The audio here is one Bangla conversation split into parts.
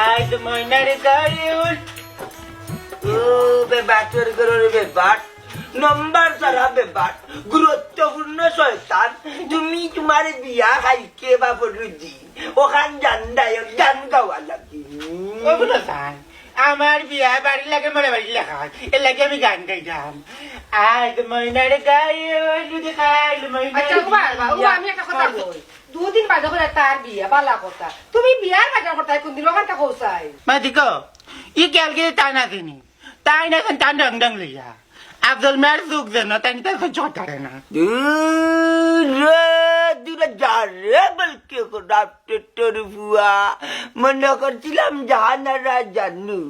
আজ ময়নার গায়ে ও বেবাটের গরুর বেবাট নম্বর সারা বেবাট গুরুত্বপূর্ণ শয়তান তুমি তোমার বিয়া খাইকে বা বলুজি ওখান জান্দায়ক গান গাওয়া লাগি ওগুলো গান আমার বিয়া বাড়ি লাগে মনে বাড়ি লেখা হয় এর লাগে আমি গান গাইতাম আজ ময়নার গায়ে খাইল আমি একটা কথা বল দুদিন বাদে করে তার বিয়া বালা কথা তুমি বিয়ার বাজার করতে কোনদিন ওখানটা কৌসাই মা দিকো ই ক্যালকে তাই না দিনি তাই না তান ডং ডং লইয়া আফজল মের সুখ যেন তাই তার জটারে না দূরে যা রে বলকে ডাক্তার বুয়া মনে করছিলাম জাহানারা জানু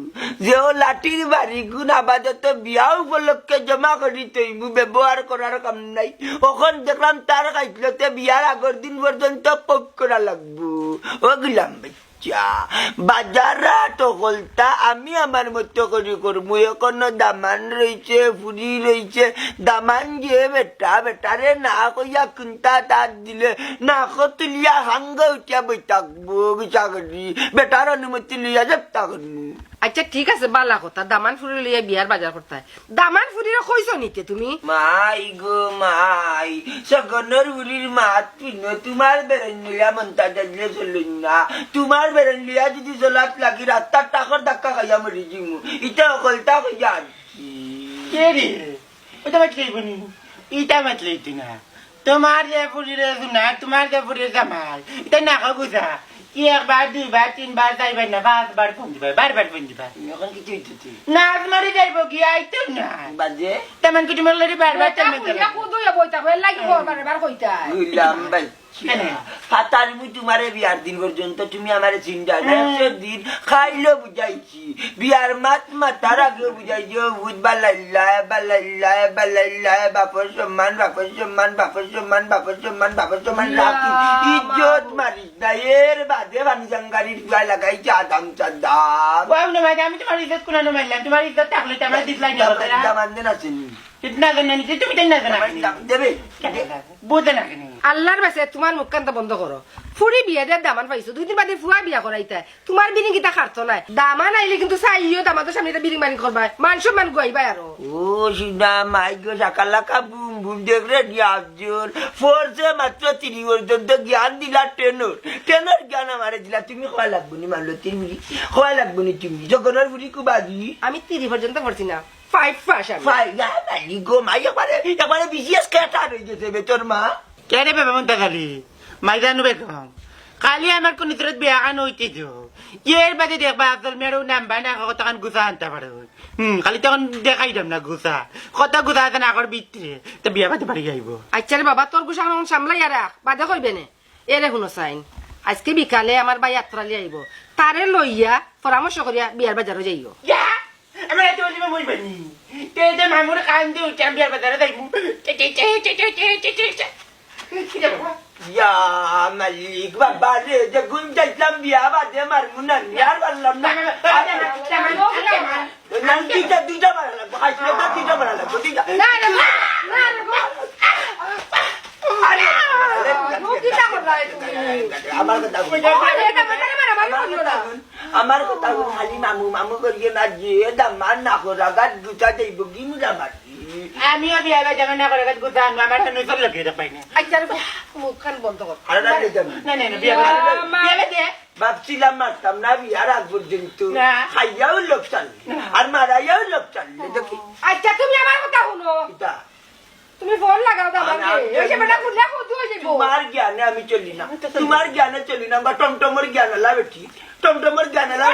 যে ও লাঠির বাড়ি গুণ আবাদত বিয়া উপলক্ষে জমা করি তৈব ব্যবহার করার কাম নাই ওখন দেখলাম তার কাইতলতে বিয়ার আগর দিন পর্যন্ত পক করা লাগবো ও গেলাম বাজারা টকলতা আমি আমার মতো করে করবো এখনো দামান রয়েছে ফুরি রয়েছে দামান যে বেটারে না কইয়া কুন্তা তার দিলে না তুলিয়া হাঙ্গ উঠিয়া বই থাকবো বিচা করি বেটার অনুমতি লইয়া যাত্রা করবো আচ্ছা ঠিক আছে বালা কথা দামান ফুরি লইয়া বিয়ার বাজার করতে দামান ফুরিরে কইছো নিতে তুমি মাই গো মাই সগনের উড়ির মাত পিন তোমার বেরেন লিয়া মন্তা দিলে চলুন না তোমার বেরেন লিয়া যদি চলাত লাগি রাস্তার টাকার ধাক্কা খাইয়া মরি জিমু ইটা অকলতা হইয়া আনছি কে রে ওটা মাতলেই বনি ইটা মাতলেই না তোমার যে ফুরিরে না তোমার যে ফুরিরে জামাই এটা না গুজা কি একবার দুইবার তিনবার যাইবার না পাঁচবার ফোন দিবার বারবার ফোন দিবার এখন কিছু হইতেছি না তোমার যাইব কি আইতো না বাজে তেমন কিছু মেলে বারবার তেমন ফাতারমু তোমারে বিয়ার দিন পর্যন্ত তুমি আমারে চিন্তা না দিন খাইলো বুঝাইছি বিয়ার মাতার আগে বুঝাইছি বুঝবার লাইল্লাহ বাপর সম্মান বাপর সম্মান বাপর সম্মান বাপর সম্মান বাপর সম্মান রাখি ইজ্জত মারিস না এর বাদে ভানি জাঙ্গারির বিয়া লাগাইছি আদাম চাদাম আমি তোমার ইজ্জত কোন মারলাম তোমার ইজ্জত থাকলে তো আমার দিসলাই না মানতে না চিনি কিতনা জানা নি তুমি তাই না জানা দেবে বুঝে না কেন আল্লাহর বাসে তোমার মুখকান্তা বন্ধ করো ফুরি বিয়া দিয়ে দামান পাইছো দুদিন বাদে ফুয়া বিয়া করাইতে তোমার বিরিং গীতা খারতো নাই দামান আইলে কিন্তু চাইও দামাতো সামনে বিরিং বানি করবা মান সম্মান গাইবা আরো ও সিনা মাই গো সাকালাকা বুম বুম দেখরে দিয়াজুর ফোর্সে মাত্র 3 পর্যন্ত জ্ঞান দিলা টেনর জ্ঞান আমারে দিলা তুমি খোয়া লাগবো নি মানলো 3 মিনিট খোয়া লাগবো নি তুমি জগনের বুড়ি কুবাজি আমি 30 পর্যন্ত পড়ছি না 5 পাস আমি 5 না নাই গো মাই একবারে বিসিএস কেটা হই গেছে বেতর মা কেরে বাবা মন তাগালি মাই জানু বেকম কালি আমার কোন নিতরত বিয়া কান হইতে যো এর বাদে দেখবা আফজল মেরো নাম বানা কথা কান গুছা আনতে পারে খালি তখন দেখাই দাম না গুছা কত গুছা আছে না আগর ভিতরে তো বিয়া বাদে বাড়ি যাইব আচ্ছা রে বাবা তোর গুছা এখন সামলাই আর বাদে কইবে না এরে শুনো সাইন আজকে বিকালে আমার ভাই যাত্রালি আইব তারে লইয়া পরামর্শ করিয়া বিয়ার বাজারে যাইও আমার এত বলি মই বনি তে যে মামুর কান দি উঠে বিয়ার বাজারে যাইমু ইয়া মালিক বাবা রে যে গুন যাইতাম বিয়া বাদে মারমু না ইয়ার বললাম না না দুইটা মারা লাগবো আইসলে তো দুইটা মারা লাগবো দুইটা না না না আরে দুইটা মারা তুমি আমার কথা আমার কথা খালি মামু করিয়ে না যে দামান না করা গাছ গুছা যাইব কি মুজামার আমিও বিয়া বাজারে না করে গাছ গুছা আনবো আমার তো নজর লাগিয়ে দেখাই না আচ্ছা মুখখান বন্ধ কর আরে না বিয়া বাজারে ভাবছিলাম মারতাম না বিয়ার আগ পর্যন্ত খাইয়াও লোক চাললে আর মারাইয়াও লোক চাললে দেখি আচ্ছা তুমি আমার কথা শুনো তুমি ফোন লাগাও তোমার জ্ঞানে আমি চলি না তোমার জ্ঞানে চলি না বা টমটমের জ্ঞান লা বেটি টমটমের জ্ঞান লা